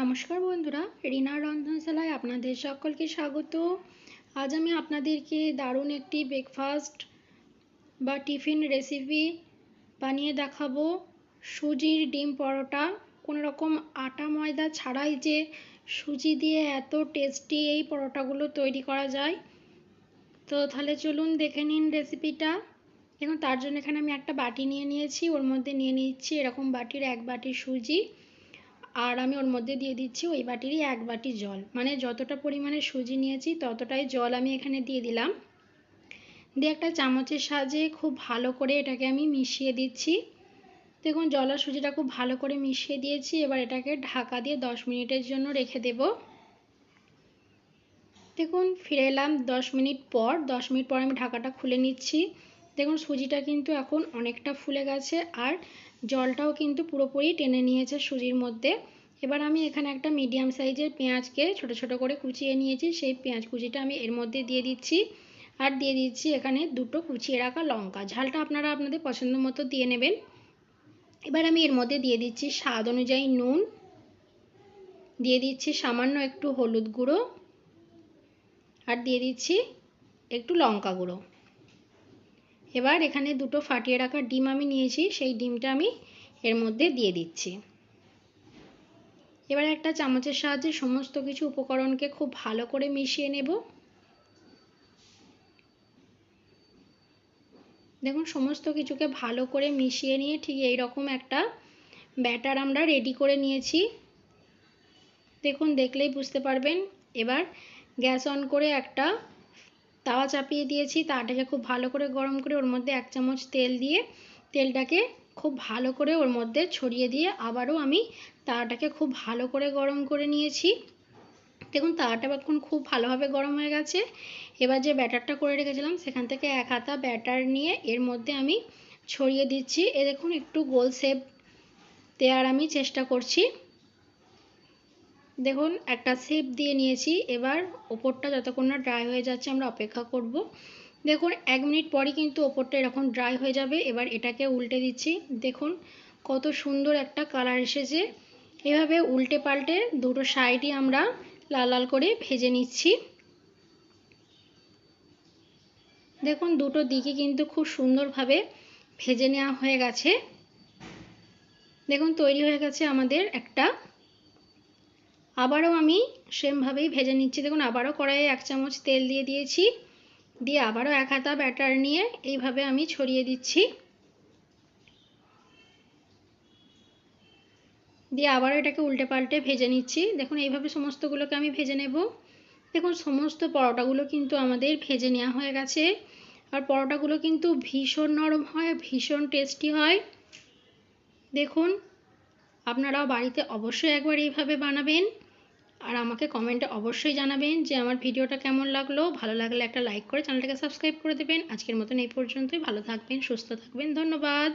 নমস্কার বন্ধুরা, রিনার রন্ধনশালায় আপনাদের সকলকে স্বাগত। আজ আমি আপনাদেরকে দারুণ একটি ব্রেকফাস্ট বা টিফিন রেসিপি বানিয়ে দেখাবো। সুজির ডিম পরোটা। কোনো রকম আটা ময়দা ছাড়াই যে সুজি দিয়ে এত টেস্টি এই পরোটাগুলো তৈরি করা যায়। তো তাহলে চলুন দেখে নিন রেসিপিটা। এখন তার জন্য এখানে আমি একটা বাটি নিয়ে নিয়েছি, ওর মধ্যে নিয়ে নিচ্ছি এরকম বাটির 1 বাটি সুজি, আর আমি ওর মধ্যে দিয়ে দিচ্ছি ওই বাটিরই 1 বাটি জল। মানে যতটা পরিমাণে সুজি নিয়েছি ততটাই জল আমি এখানে দিয়ে দিলাম। দিয়ে একটা চামচের সাহায্যে খুব ভালো করে এটাকে আমি মিশিয়ে দিচ্ছি। দেখুন জল আর সুজিটা খুব ভালো করে মিশিয়ে দিয়েছি। এবার এটাকে ঢাকা দিয়ে 10 মিনিটের জন্য রেখে দেব। দেখুন ফিরে এলাম 10 মিনিট পর। 10 মিনিট পর আমি ঢাকাটা খুলে নিচ্ছি। দেখুন সুজিটা কিন্তু এখন অনেকটা ফুলে গেছে আর জলটাও কিন্তু পুরোপুরি টেনে নিয়েছে সুজির মধ্যে। এবার আমি এখানে একটা মিডিয়াম সাইজের পেঁয়াজকে ছোট ছোট করে কুচিয়ে নিয়েছি, সেই পেঁয়াজ কুচিটা আমি এর মধ্যে দিয়ে দিচ্ছি। আর দিয়ে দিচ্ছি এখানে 2টো কুচিয়ে রাখা লঙ্কা। ঝালটা আপনারা আপনাদের পছন্দ মতো দিয়ে নেবেন। এবার আমি এর মধ্যে দিয়ে দিচ্ছি স্বাদ অনুযায়ী নুন, দিয়ে দিচ্ছি সামান্য একটু হলুদ গুঁড়ো, আর দিয়ে দিচ্ছি একটু লঙ্কা গুঁড়ো। এবার এখানে 2টো ফাটিয়ে রাখা ডিম আমি নিয়েছি, সেই ডিমটা আমি এর মধ্যে দিয়ে দিচ্ছি। এবার একটা চামচের সাহায্যে সমস্ত কিছু উপকরণকে খুব ভালো করে মিশিয়ে নেব। দেখুন সমস্ত কিছুকে ভালো করে মিশিয়ে নিয়ে ঠিক এই রকম একটা ব্যাটার আমরা রেডি করে নিয়েছি। দেখুন দেখলেই বুঝতে পারবেন। এবার গ্যাস অন করে একটা তাওয়া চাপিয়ে দিয়েছি, তাওয়াটাকে খুব ভালো করে গরম করে ওর মধ্যে 1 চামচ তেল দিয়ে তেলটাকে খুব ভালো করে ওর মধ্যে ছড়িয়ে দিয়ে আবারও আমি তাওয়াটাকে খুব ভালো করে গরম করে নিয়েছি। দেখুন তাওয়াটা এখন খুব ভালোভাবে গরম হয়ে গেছে। এবার যে ব্যাটারটা করে রেখেছিলাম সেখান থেকে 1 হাতা ব্যাটার নিয়ে এর মধ্যে আমি ছড়িয়ে দিচ্ছি। দেখুন একটু গোল শেপ দেওয়ার আমি চেষ্টা করছি। দেখুন একটা শেপ দিয়ে নিয়েছি। এবার ওপরটা যতক্ষণ না ড্রাই হয়ে যাচ্ছে আমরা অপেক্ষা করব। দেখুন 1 মিনিট পরই কিন্তু ওপরটা এরকম ড্রাই হয়ে যাবে। এবার এটাকে উল্টে দিচ্ছি। দেখুন কত সুন্দর একটা কালার এসেছে। এভাবে উল্টে পাল্টে দুটো সাইডই আমরা লাল লাল করে ভেজে নিচ্ছি। দেখুন দুটো দিকে কিন্তু খুব সুন্দরভাবে ভেজে নেওয়া হয়ে গেছে। দেখুন তৈরি হয়ে গেছে আমাদের একটা। আবারও আমি সেমভাবেই ভেজে নিচ্ছি। দেখুন আবারও কড়াইয়ে 1 চামচ তেল দিয়ে দিয়েছি, দিয়ে আবারও 1 হাতা ব্যাটার নিয়ে এইভাবে আমি ছড়িয়ে দিচ্ছি, দিয়ে আবারও এটাকে উল্টে পাল্টে ভেজে নিচ্ছি। দেখুন এইভাবে সমস্তগুলোকে আমি ভেজে নেব। দেখুন সমস্ত পরোটাগুলো কিন্তু আমাদের ভেজে নেওয়া হয়ে গেছে। আর পরোটাগুলো কিন্তু ভীষণ নরম হয়, ভীষণ টেস্টি হয়। দেখুন আপনারাও বাড়িতে অবশ্যই একবার এইভাবে বানাবেন আর আমাকে কমেন্টে অবশ্যই জানাবেন যে আমার ভিডিওটা কেমন লাগলো। ভালো লাগলে একটা লাইক করে চ্যানেলটাকে সাবস্ক্রাইব করে দেবেন। আজকের মতন এই পর্যন্তই। ভালো থাকবেন, সুস্থ থাকবেন। ধন্যবাদ।